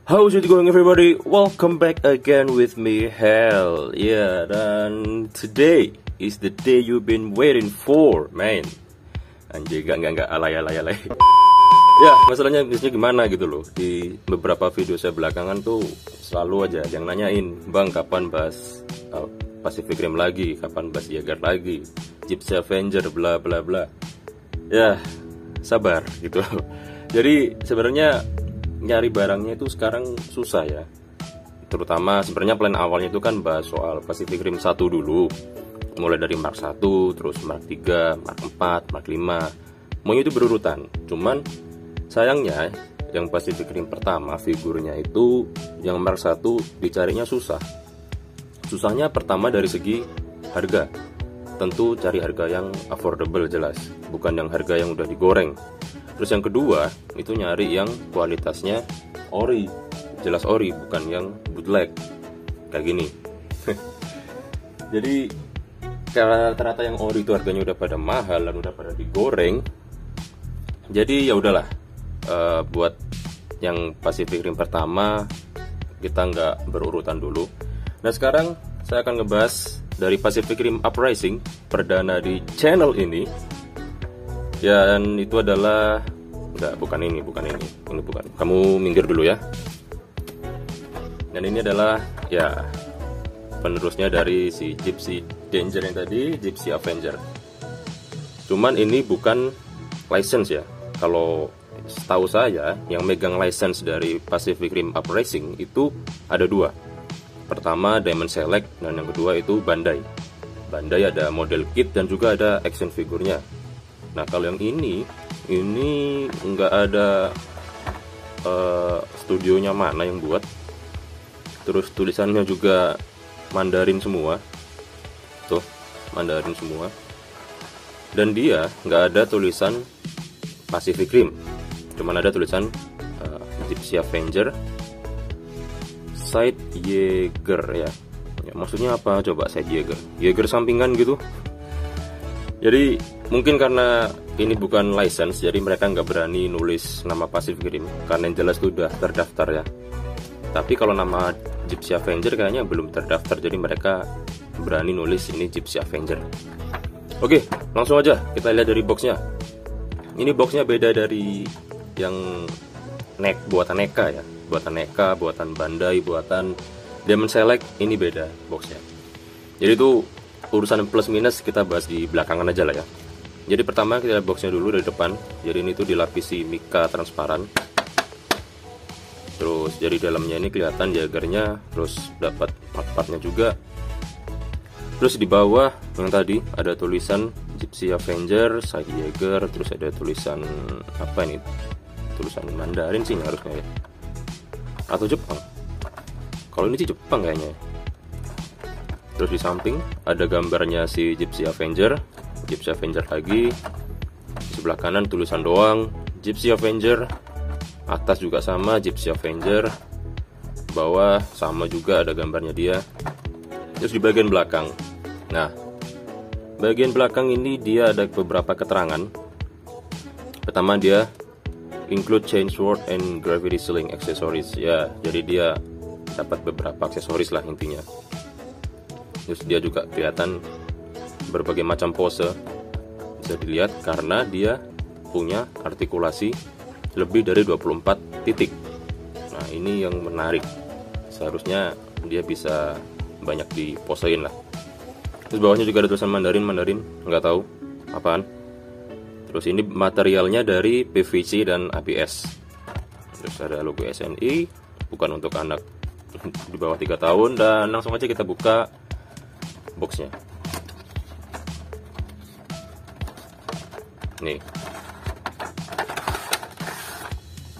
How's it going everybody? Welcome back again with me, Hell. Yeah, dan today is the day you've been waiting for, man. Anjir, enggak, alay. Ya, masalahnya bisnisnya gimana gitu loh. Di beberapa video saya belakangan tuh selalu aja yang nanyain, Bang, kapan bahas Pacific Rim lagi? Kapan bahas Jaeger lagi? Gypsy Avenger, bla bla bla. Ya, sabar gitu loh. Jadi sebenarnya nyari barangnya itu sekarang susah ya. Terutama sebenarnya plan awalnya itu kan bahas soal Pacific Rim 1 dulu. Mulai dari Mark 1, terus Mark 3, Mark 4, Mark 5. Maunya itu berurutan. Cuman sayangnya yang Pacific Rim pertama figurnya itu yang Mark 1 dicarinya susah. Susahnya pertama dari segi harga. Tentu cari harga yang affordable jelas, bukan yang harga yang udah digoreng. Terus yang kedua, itu nyari yang kualitasnya ori, jelas ori, bukan yang bootleg kayak gini. Jadi karena ternyata yang ori itu harganya udah pada mahal dan udah pada digoreng. Jadi ya udahlah, buat yang Pacific Rim pertama kita nggak berurutan dulu. Nah sekarang saya akan ngebahas dari Pacific Rim Uprising perdana di channel ini. Ya, dan itu adalah bukan ini. Ini bukan. Kamu minggir dulu ya. Dan ini adalah ya penerusnya dari si Gypsy Danger yang tadi, Gypsy Avenger. Cuman ini bukan license ya. Kalau setahu saya yang megang license dari Pacific Rim Uprising itu ada dua. Pertama Diamond Select dan yang kedua itu Bandai. Bandai ada model kit dan juga ada action figurnya. Nah kalau yang ini nggak ada studionya mana yang buat. Terus tulisannya juga Mandarin semua. Tuh, Mandarin semua. Dan dia nggak ada tulisan Pacific Rim. Cuman ada tulisan Gypsy Avenger Side Jaeger ya. Maksudnya apa coba Side Jaeger? Jaeger sampingan gitu. Jadi mungkin karena ini bukan license, jadi mereka nggak berani nulis nama Pacific Rim karena yang jelas itu udah terdaftar ya. Tapi kalau nama Gypsy Avenger kayaknya belum terdaftar, jadi mereka berani nulis ini Gypsy Avenger. Oke, langsung aja kita lihat dari boxnya. Ini boxnya beda dari yang buatan NECA ya, buatan NECA, buatan Bandai, buatan Diamond Select. Ini beda boxnya. Jadi itu urusan plus minus kita bahas di belakangan aja lah ya. Jadi pertama kita lihat boxnya dulu dari depan. Jadi ini tuh dilapisi mika transparan. Terus jadi dalamnya ini kelihatan Jaegernya, terus dapat part-partnya juga. Terus di bawah yang tadi ada tulisan Gypsy Avenger, Side Jaeger, terus ada tulisan apa ini? Tulisan Mandarin sih harusnya ya. Atau Jepang. Kalau ini sih Jepang kayaknya. Terus di samping ada gambarnya si Gypsy Avenger lagi. Di sebelah kanan tulisan doang Gypsy Avenger. Atas juga sama Gypsy Avenger. Bawah sama juga ada gambarnya dia. Terus di bagian belakang. Nah, bagian belakang ini dia ada beberapa keterangan. Pertama dia include chainsword and gravity ceiling accessories. Ya, jadi dia dapat beberapa aksesoris lah intinya. Terus dia juga kelihatan berbagai macam pose, bisa dilihat karena dia punya artikulasi lebih dari 24 titik. Nah ini yang menarik, seharusnya dia bisa banyak diposein lah. Terus bawahnya juga ada tulisan Mandarin, nggak tahu apaan. Terus ini materialnya dari PVC dan ABS. Terus ada logo SNI, bukan untuk anak di bawah 3 tahun. Dan langsung aja kita buka boxnya. Nih,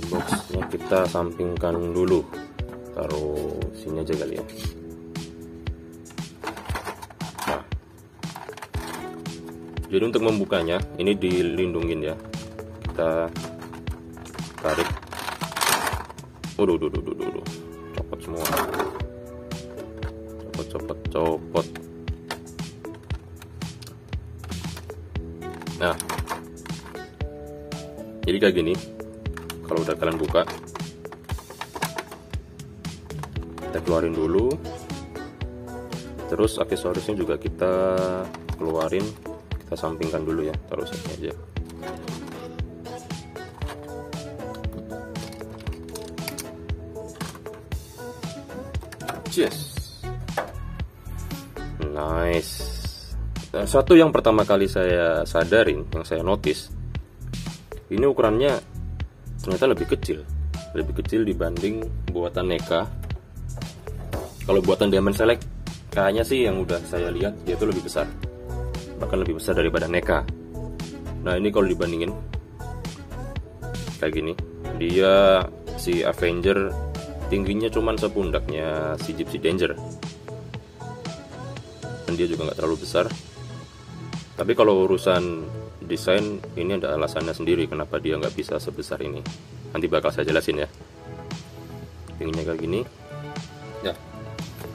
boxnya kita sampingkan dulu, taruh sini aja kali ya. Nah, jadi untuk membukanya ini dilindungin ya. Kita tarik. Waduh, copot semua. Copot. Nah, jadi kayak gini. Kalau udah kalian buka, kita keluarin dulu. Terus aksesorisnya juga kita keluarin, kita sampingkan dulu ya, taruh sini aja. Yes, nice. Nah, satu yang pertama kali saya sadarin, yang saya notice, ini ukurannya ternyata lebih kecil dibanding buatan NECA. Kalau buatan Diamond Select kayaknya sih yang udah saya lihat dia tuh lebih besar, bahkan lebih besar daripada NECA. Nah ini kalau dibandingin kayak gini, dia si Avenger tingginya cuman sepundaknya si Gypsy Danger, dan dia juga nggak terlalu besar. Tapi kalau urusan desain, ini ada alasannya sendiri kenapa dia nggak bisa sebesar ini. Nanti bakal saya jelasin ya. Tingginya kayak gini. Ya,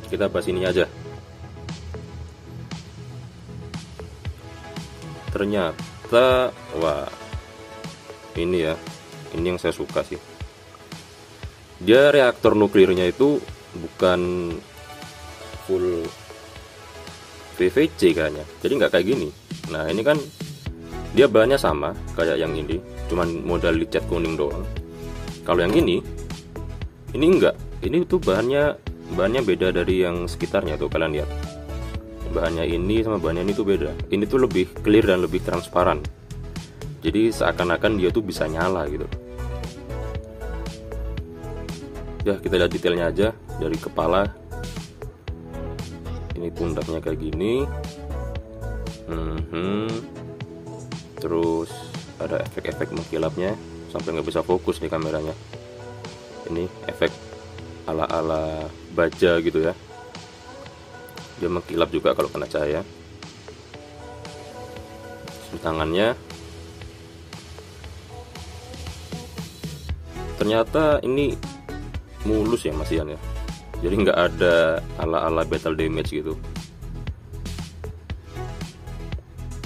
kita bahas ini aja. Ternyata, wah, ini ya, ini yang saya suka sih. Dia reaktor nuklirnya itu bukan full PVC kayaknya, jadi nggak kayak gini. Nah ini kan dia bahannya sama kayak yang ini, cuman modal dicat kuning doang. Kalau yang ini enggak, ini tuh bahannya beda dari yang sekitarnya tuh, kalian lihat. Bahannya ini sama bahannya ini tuh beda. Ini tuh lebih clear dan lebih transparan. Jadi seakan-akan dia tuh bisa nyala gitu. Ya kita lihat detailnya aja dari kepala. Ini pundaknya kayak gini. Terus ada efek-efek mengkilapnya sampai nggak bisa fokus nih kameranya. Ini efek ala-ala baja gitu ya. Dia mengkilap juga kalau kena cahaya. Tangannya ternyata ini mulus ya Mas Ian ya, jadi nggak ada ala-ala battle damage gitu.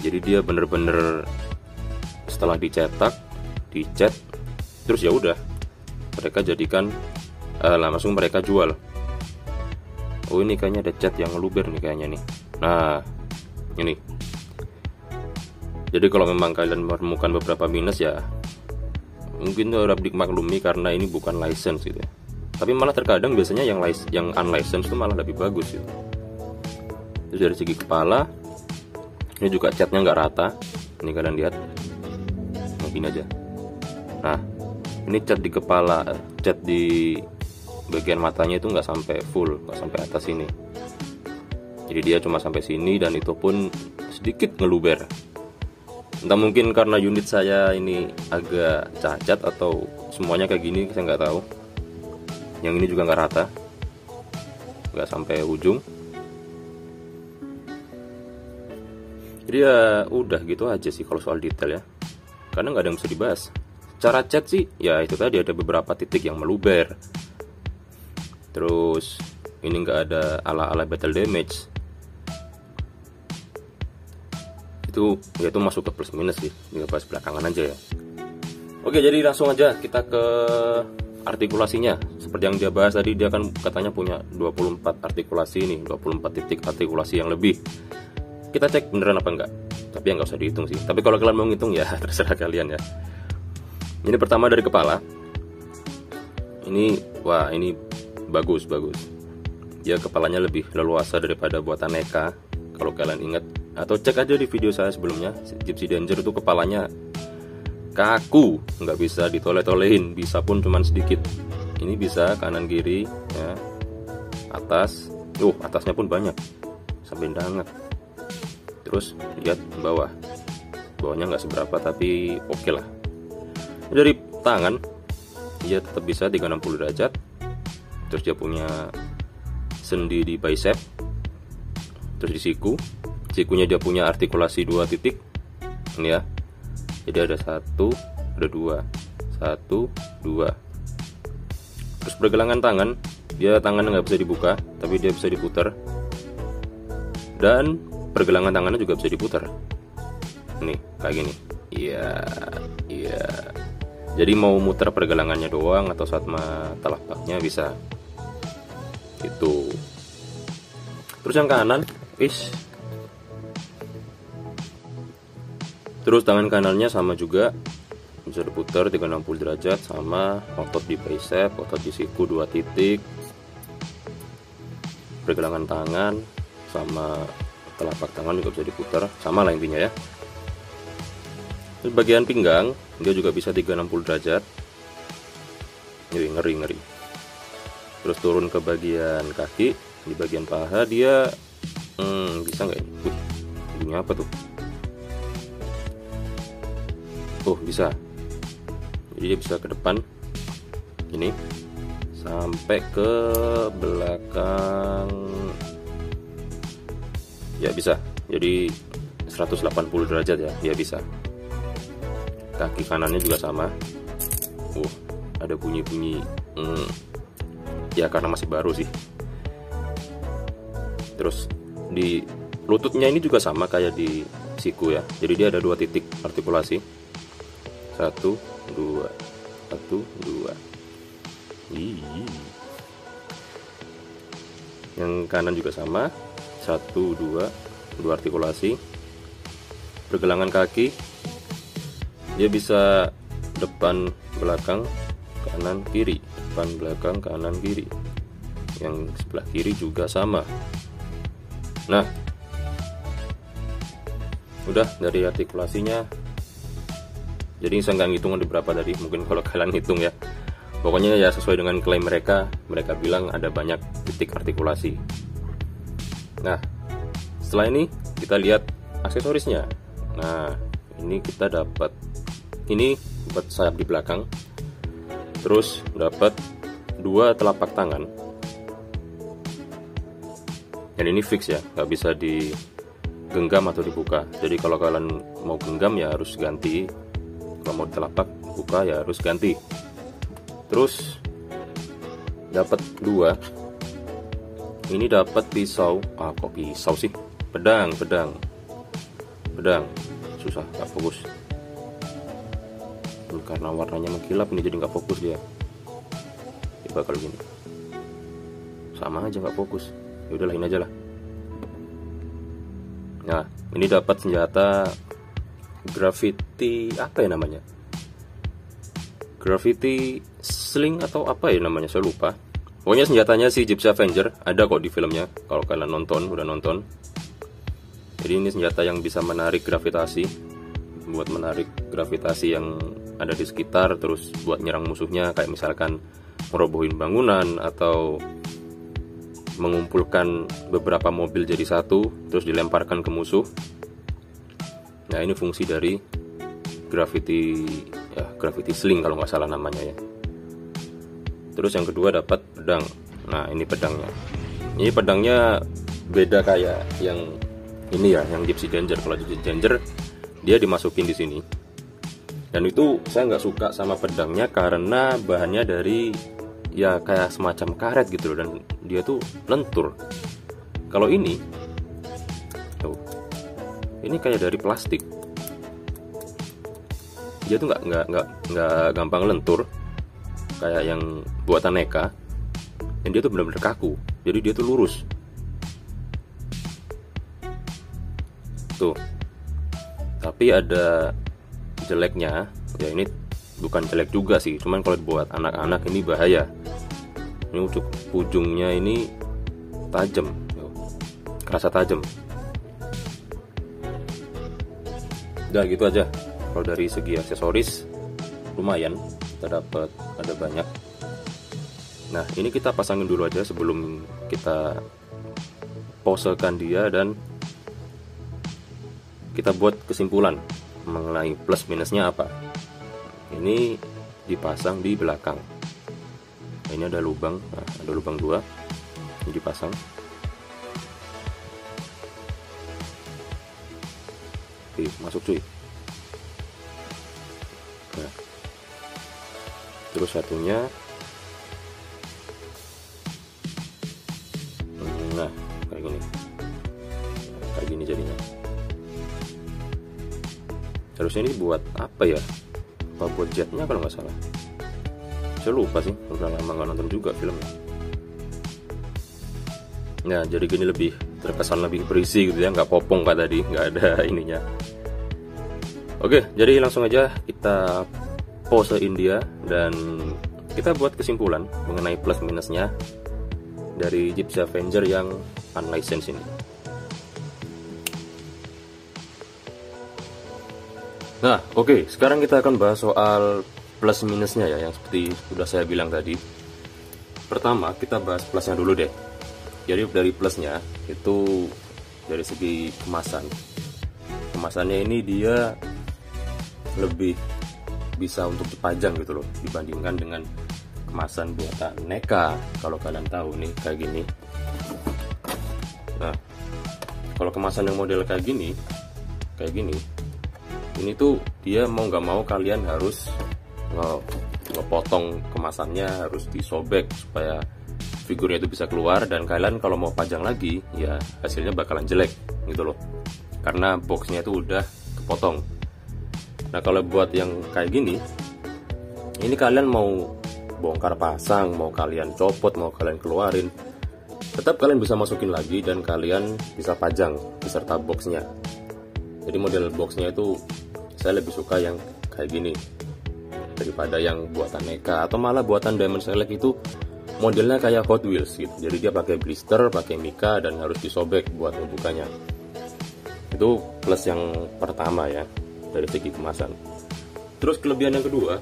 Jadi dia bener-bener setelah dicetak, dicat, terus ya udah mereka jadikan langsung mereka jual. Oh ini kayaknya ada cat yang ngeluber nih kayaknya nih. Nah ini, jadi kalau memang kalian menemukan beberapa minus ya mungkin harap dimaklumi karena ini bukan license gitu ya. Tapi malah terkadang biasanya yang unlicensed itu malah lebih bagus gitu. Terus dari segi kepala, ini juga catnya nggak rata. Ini kalian lihat, mungkin aja. Nah, ini cat di kepala, cat di bagian matanya itu nggak sampai full, nggak sampai atas sini. Jadi dia cuma sampai sini dan itu pun sedikit ngeluber. Entah mungkin karena unit saya ini agak cacat atau semuanya kayak gini, saya nggak tahu. Yang ini juga nggak rata, nggak sampai ujung. Jadi ya udah gitu aja sih kalau soal detail ya, karena nggak ada yang bisa dibahas. Cara cat sih ya itu tadi, ada beberapa titik yang meluber. Terus ini nggak ada ala-ala battle damage. Itu ya itu masuk ke plus minus sih, ini bahas belakangan aja ya. Oke, jadi langsung aja kita ke artikulasinya. Seperti yang dia bahas tadi, dia kan katanya punya 24 artikulasi nih, 24 titik artikulasi yang lebih. Kita cek beneran apa enggak, tapi ya nggak usah dihitung sih. Tapi kalau kalian mau ngitung ya terserah kalian ya. Ini pertama dari kepala. Ini wah, ini bagus. Dia kepalanya lebih leluasa daripada buatan NECA. Kalau kalian ingat atau cek aja di video saya sebelumnya, Gypsy Danger itu kepalanya kaku, nggak bisa ditoleh-tolehin, bisa pun cuman sedikit. Ini bisa kanan kiri ya, atas, atasnya pun banyak sampai banget. Terus lihat bawahnya nggak seberapa tapi oke lah. Dari tangan dia tetap bisa 360 derajat. Terus dia punya sendi di bicep. Terus di sikunya dia punya artikulasi 2 titik ini ya. Jadi ada 1, ada 2, 1, 2. Terus pergelangan tangan, dia tangannya nggak bisa dibuka, tapi dia bisa diputar. Dan pergelangan tangannya juga bisa diputar. Nih, kayak gini. Iya. Jadi mau muter pergelangannya doang atau sama telapaknya bisa. Itu. Terus yang kanan, terus tangan kanannya sama juga, bisa diputar 360 derajat, sama otot di bicep, otot di siku 2 titik, pergelangan tangan sama telapak tangan juga bisa diputar, sama lah intinya ya. Terus bagian pinggang dia juga bisa 360 derajat. Ngeri. Terus turun ke bagian kaki, di bagian paha dia bisa nggak ini? Bunyi apa tuh? Oh, bisa. Jadi dia bisa ke depan ini sampai ke belakang. Ya bisa. Jadi 180 derajat ya, dia bisa. Kaki kanannya juga sama. Ada bunyi-bunyi. Ya karena masih baru sih. Terus di lututnya ini juga sama kayak di siku ya. Jadi dia ada 2 titik artikulasi. 1, 2, 1, 2. Yang kanan juga sama. 1, 2 artikulasi. Pergelangan kaki dia bisa depan belakang kanan kiri, depan belakang kanan kiri. Yang sebelah kiri juga sama. Nah, udah dari artikulasinya. Jadi saya nggak ngitung ada berapa tadi, mungkin kalau kalian hitung ya. Pokoknya ya sesuai dengan klaim mereka bilang ada banyak titik artikulasi. Nah, setelah ini kita lihat aksesorisnya. Nah, ini kita dapat ini buat sayap di belakang. Terus dapat 2 telapak tangan. Dan ini fix ya, nggak bisa digenggam atau dibuka. Jadi kalau kalian mau genggam ya harus ganti. Kalau mau telapak buka ya harus ganti. Terus dapat 2. Ini dapat pisau. Kok pisau sih? Pedang. Susah, nggak fokus. Ini karena warnanya mengkilap ini jadi nggak fokus dia. Coba kalau gini, sama aja nggak fokus. Ya udahlah, ini aja lah. Nah, ini dapat senjata gravity, apa ya namanya? Gravity sling atau apa ya namanya, saya lupa. Pokoknya senjatanya si Gypsy Avenger, ada kok di filmnya. Kalau kalian udah nonton. Jadi ini senjata yang bisa menarik gravitasi, buat menarik gravitasi yang ada di sekitar, terus buat nyerang musuhnya, kayak misalkan merobohin bangunan atau mengumpulkan beberapa mobil jadi satu terus dilemparkan ke musuh. Nah, ini fungsi dari gravity sling kalau nggak salah namanya ya. Terus yang kedua dapat pedang. Nah, ini pedangnya. Ini pedangnya beda kayak yang ini ya, yang Gypsy Danger. Kalau Gypsy Danger dia dimasukin di sini. Dan itu saya nggak suka sama pedangnya karena bahannya dari ya kayak semacam karet gitu loh, dan dia tuh lentur. Kalau ini kayak dari plastik. Dia tuh nggak gampang lentur kayak yang buatan NECA. Dan dia tuh benar-benar kaku. Jadi dia tuh lurus. Tuh. Tapi ada jeleknya. Ya ini bukan jelek juga sih, cuman kalau buat anak-anak ini bahaya. Ini ujungnya ini tajam, kerasa tajam. Udah gitu aja. Kalau dari segi aksesoris lumayan, kita dapat ada banyak. Nah, ini kita pasangin dulu aja sebelum kita posekan dia, dan kita buat kesimpulan mengenai plus minusnya apa. Ini dipasang di belakang. Nah, ini ada lubang, ada lubang 2. Ini dipasang. Oke, masuk cuy. Nah, terus satunya, nah kayak gini jadinya. Harusnya ini buat apa ya? Apa buat jetnya kalau nggak salah. Saya lupa sih, udah lama nggak nonton juga filmnya. Nah, jadi gini lebih terkesan lebih berisi gitu ya, nggak popong kayak tadi, nggak ada ininya. Oke, jadi langsung aja kita posein dia dan kita buat kesimpulan mengenai plus minusnya dari Gypsy Avenger yang unlicensed ini. Nah, oke, sekarang kita akan bahas soal plus minusnya ya, yang seperti sudah saya bilang tadi. Pertama, kita bahas plusnya dulu deh. Jadi dari plusnya itu dari segi kemasan. Kemasannya ini dia lebih bisa untuk dipajang gitu loh, dibandingkan dengan kemasan buatan NECA. Kalau kalian tahu nih kayak gini. Nah, kalau kemasan yang model kayak gini, ini tuh dia mau nggak mau kalian harus ngepotong kemasannya, harus disobek supaya figurnya itu bisa keluar, dan kalian kalau mau pajang lagi ya hasilnya bakalan jelek gitu loh, karena boxnya itu udah kepotong. Nah, kalau buat yang kayak gini, ini kalian mau bongkar pasang, mau kalian copot, mau kalian keluarin, tetap kalian bisa masukin lagi dan kalian bisa pajang beserta boxnya. Jadi model boxnya itu saya lebih suka yang kayak gini daripada yang buatan NECA, atau malah buatan Diamond Select itu modelnya kayak Hot Wheels gitu. Jadi dia pakai blister, pakai mika, dan harus disobek buat membukanya. Itu plus yang pertama ya, dari segi kemasan. Terus kelebihan yang kedua,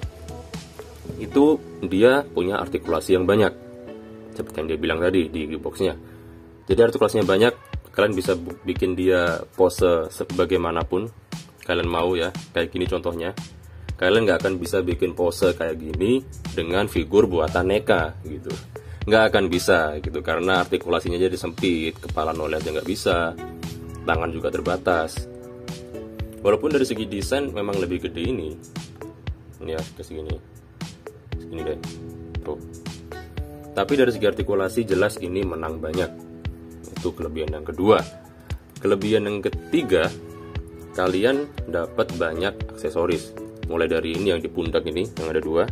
itu dia punya artikulasi yang banyak, seperti yang dia bilang tadi di boxnya. Jadi artikulasinya banyak, kalian bisa bikin dia pose sebagaimanapun kalian mau ya. Kayak gini contohnya, kalian nggak akan bisa bikin pose kayak gini dengan figur buatan NECA gitu, nggak akan bisa gitu, karena artikulasinya jadi sempit, kepala noleh aja nggak bisa, tangan juga terbatas. Walaupun dari segi desain memang lebih gede ini ya, ke segini deh tuh, tapi dari segi artikulasi jelas ini menang banyak. Itu kelebihan yang kedua. Kelebihan yang ketiga, kalian dapat banyak aksesoris. Mulai dari ini yang di pundak ini yang ada 2,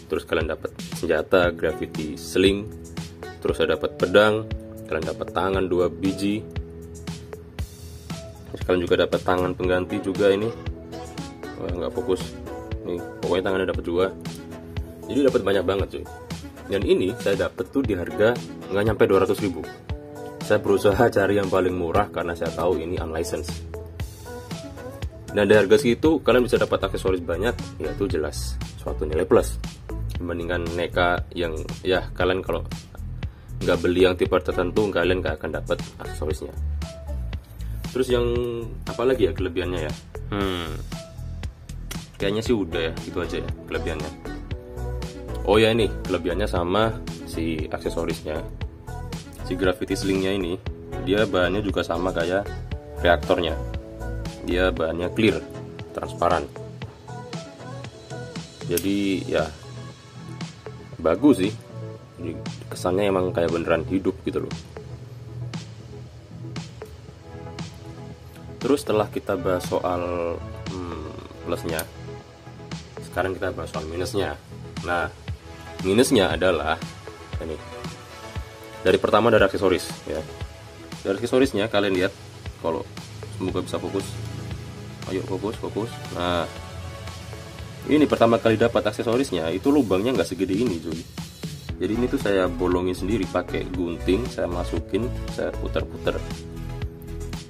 terus kalian dapat senjata gravity sling, terus ada dapat pedang, kalian dapat tangan 2 biji, terus kalian juga dapat tangan pengganti juga ini. Nggak fokus nih, pokoknya tangannya dapat 2. Jadi dapat banyak banget cuy. Dan ini saya dapat tuh di harga nggak nyampe 200.000. Saya berusaha cari yang paling murah karena saya tahu ini unlicensed. Dan dari harga segitu kalian bisa dapat aksesoris banyak, ya itu jelas suatu nilai plus dibandingkan NECA yang ya kalian kalau nggak beli yang tipe tertentu kalian nggak akan dapat aksesorisnya. Terus yang apa lagi ya kelebihannya ya? Kayaknya sih udah ya, itu aja ya kelebihannya. Oh ya, ini kelebihannya sama si aksesorisnya, si gravity slingnya ini, dia bahannya juga sama kayak reaktornya. Dia bahannya clear, transparan. Jadi ya bagus sih. Jadi kesannya emang kayak beneran hidup gitu loh. Terus setelah kita bahas soal plusnya, sekarang kita bahas soal minusnya. Nah, minusnya adalah ini. Dari pertama dari aksesoris ya. Dari aksesorisnya kalian lihat, kalau semoga bisa fokus. Ayo fokus. Nah, ini pertama kali dapat aksesorisnya itu lubangnya nggak segede ini cuy. Jadi ini tuh saya bolongin sendiri pakai gunting, saya masukin, saya putar-putar.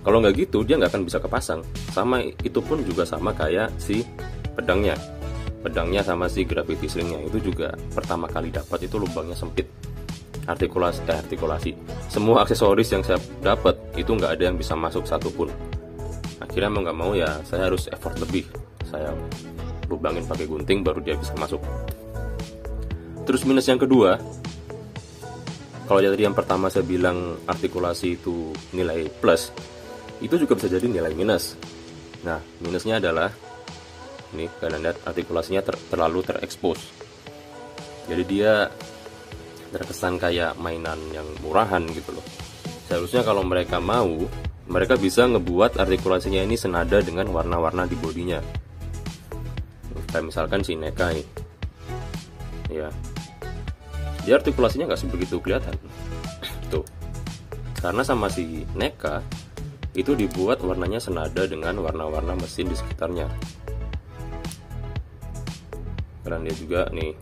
Kalau nggak gitu dia nggak akan bisa kepasang. Sama itu pun juga sama kayak si pedangnya sama si gravity slingnya, itu juga pertama kali dapat itu lubangnya sempit. Artikulasi semua aksesoris yang saya dapat itu nggak ada yang bisa masuk satupun. Akhirnya mau nggak mau ya saya harus effort lebih, saya lubangin pakai gunting baru dia bisa masuk. Terus minus yang kedua, kalau tadi yang pertama saya bilang artikulasi itu nilai plus, itu juga bisa jadi nilai minus. Nah, minusnya adalah ini kalian lihat artikulasinya terlalu terekspos. Jadi dia terkesan kayak mainan yang murahan gitu loh. Seharusnya kalau mereka mau, mereka bisa ngebuat artikulasinya ini senada dengan warna-warna di bodinya. Kayak misalkan si NECA nih, ya, dia artikulasinya nggak sebegitu kelihatan. Tuh, Karena sama si NECA itu dibuat warnanya senada dengan warna-warna mesin di sekitarnya. Keren dia juga nih.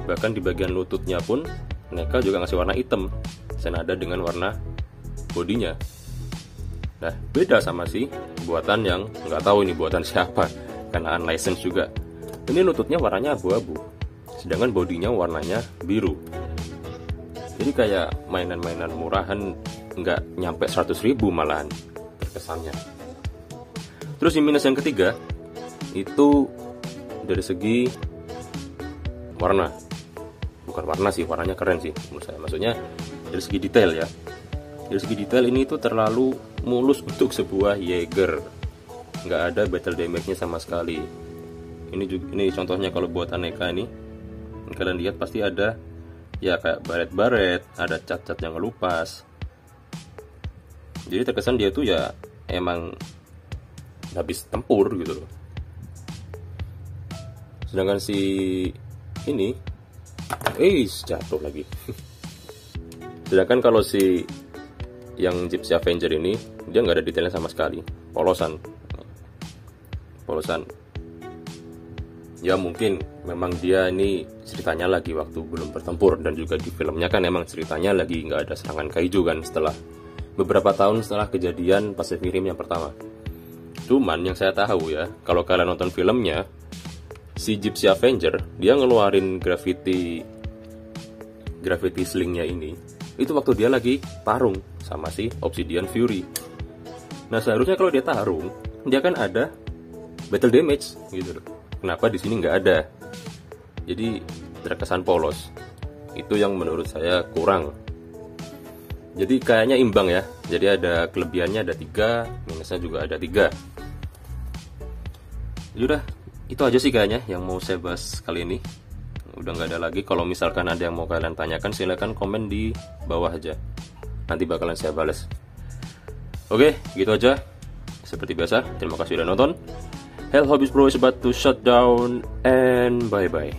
Bahkan di bagian lututnya pun NECA juga ngasih warna hitam senada dengan warna bodinya. Nah, beda sama si buatan yang nggak tahu ini buatan siapa, karena unlicensed juga. Ini lututnya warnanya abu-abu, sedangkan bodinya warnanya biru. Jadi kayak mainan-mainan murahan, nggak nyampe 100.000 malahan terkesannya. Terus yang minus yang ketiga itu dari segi warna. Bukan warna sih, warnanya keren sih menurut saya. Maksudnya dari segi detail ya. Dari segi detail ini tuh terlalu mulus untuk sebuah Jaeger. Nggak ada battle damage-nya sama sekali. Ini contohnya kalau buat NECA ini, kalian lihat pasti ada ya kayak baret-baret, ada cat-cat yang ngelupas. Jadi terkesan dia tuh ya emang habis tempur gitu loh. Sedangkan si ini jatuh lagi. Sedangkan kalau si yang Gypsy Avenger ini dia nggak ada detailnya sama sekali, polosan. Ya mungkin memang dia ini ceritanya lagi waktu belum bertempur, dan juga di filmnya kan emang ceritanya lagi nggak ada serangan kaiju kan, setelah beberapa tahun setelah kejadian Pacific Rim yang pertama. Cuman yang saya tahu ya, kalau kalian nonton filmnya, si Gypsy Avenger dia ngeluarin gravity slingnya ini itu waktu dia lagi tarung sama si Obsidian Fury. Nah seharusnya kalau dia tarung, dia kan ada battle damage gitu loh. Kenapa di sini nggak ada? Jadi terkesan polos. Itu yang menurut saya kurang. Jadi kayaknya imbang ya. Jadi ada kelebihannya ada 3, minusnya juga ada 3. Yaudah, itu aja sih kayaknya yang mau saya bahas kali ini. Udah nggak ada lagi. Kalau misalkan ada yang mau kalian tanyakan, silahkan komen di bawah aja. Nanti bakalan saya balas. Oke, gitu aja. Seperti biasa, terima kasih udah nonton. Hell Hobbies Bro is about to shut down, and bye-bye.